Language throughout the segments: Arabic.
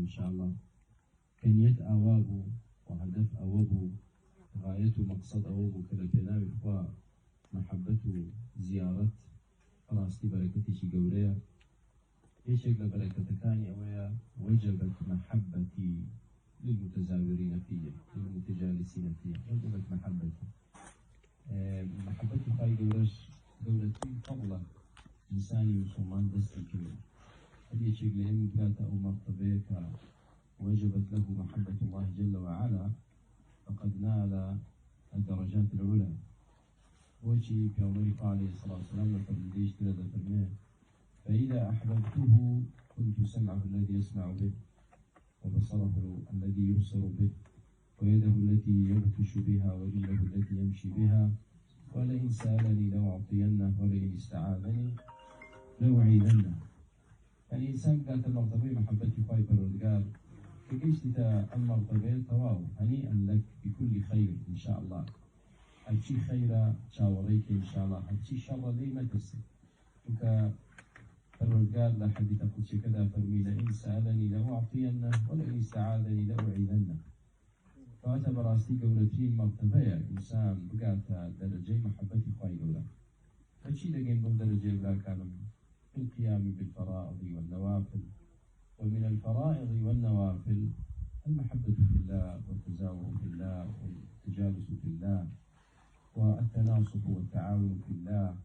شاء الله كنيت أوابو وهدف أوابو غاية مقصد أوابو كلا بناء إخوة محبته زيارة راستي بركتي شي قولية إيش يقل بركة كاني أويا وجبت محبتي للمتزاورين فيه للمتجالسين فيه وجبت محبتي محبتي خاي قولتي فضلة إنساني مسلمان دستي كله هذه شيء لأن ذات أو مرتبة وجبت له محبة الله جل وعلا فقد نال الدرجات العلى وشي في عمر عليه الصلاة والسلام لقد ليش ثلاثة فرماه فإذا أحببته كنت سمعه الذي يسمع به وبصره الذي يبصر به ويده التي يبطش بها ورجله التي يمشي بها ولئن سألني لأعطينه ولئن استعاذني لأعيذنه. يعني الإنسان قالت المرتبة محبتي خاي بالرجال فقيش تا المرتبة تواو هنيئا لك بكل خير إن شاء الله هالشي خيرا شاوريك إن شاء الله هالشي شر لي ما ترسل الرجال لا حديث قدسي كذا فرمي لئن سألني لأعطينه ولئن استعاذني لأعيذنه. فأتى راستي قولتين مرتبة إنسان بقاتا درجة محبتي خاي قولا هالشي لقين بل درجة لا كان في القيام بالفرائض والنوافل ومن الفرائض والنوافل المحبة في الله والتزاور في الله والتجالس في الله والتناصف والتعاون في الله.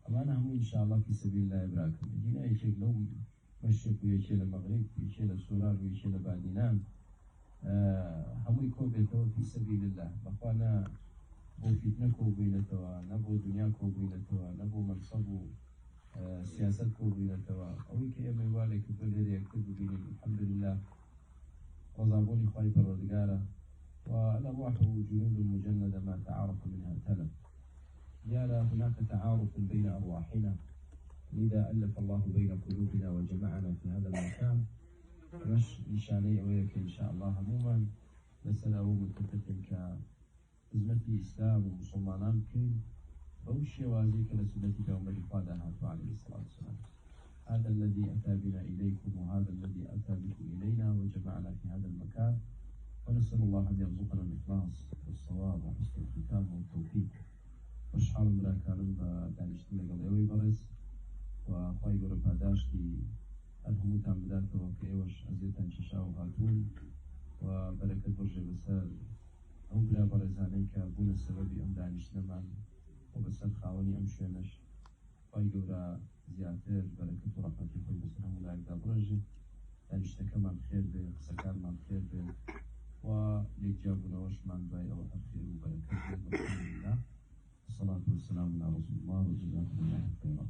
أما نحن إن شاء الله في سبيل الله إبراكم جينا يشيك لهم مشرق ويشيل المغرب ويشيل السورار ويشيل بادنان هم يكون بيتوا في سبيل الله بقوانا بو فتنكو بينتوا نبو دنياكو بينتوا نبو منصبو سياستكو بينتوا أوي كأمي والك كل هذا يكتب بين الحمد لله وضابوني خايف الرزقارة والأرواح جنود مجندة ما تعارف منها تلف يا هناك تعارف بين أرواحنا لذا ألف الله بين قلوبنا وجمعنا في هذا المكان مش نشاني أويك إن شاء الله عموما مسألة متفتن كإزمة إسلام ومسلمان كين بوشي وازيك لسنتك يوم الإفادة عليه الصلاة والسلام. هذا الذي أتى بنا إليكم وهذا الذي أتى بكم إلينا وجمعنا في هذا المكان ونسأل الله أن يرزقنا الإخلاص والصواب وحسن الختام والتوفيق. وشحال مرا كانم دانشتنا قليوي برز وخواهي قرب هداشتي أنهم تعمدات وكيوش أزيتان ششاو هاتون وبركة برجة بسال أو بلا برزانيك بون السبب أم دانشتنا من وبسال خاوني أم شوينش خواهي قرب زياتر بركة ورحمتي خوي بسنهم ولايك دا برجة دانشتنا كمان خير به قسكار من خير به وليك جابونا وش من باي أو الخير وبركة الحمد لله. الصلاة والسلام على رسول الله وجزاكم الله خيرا.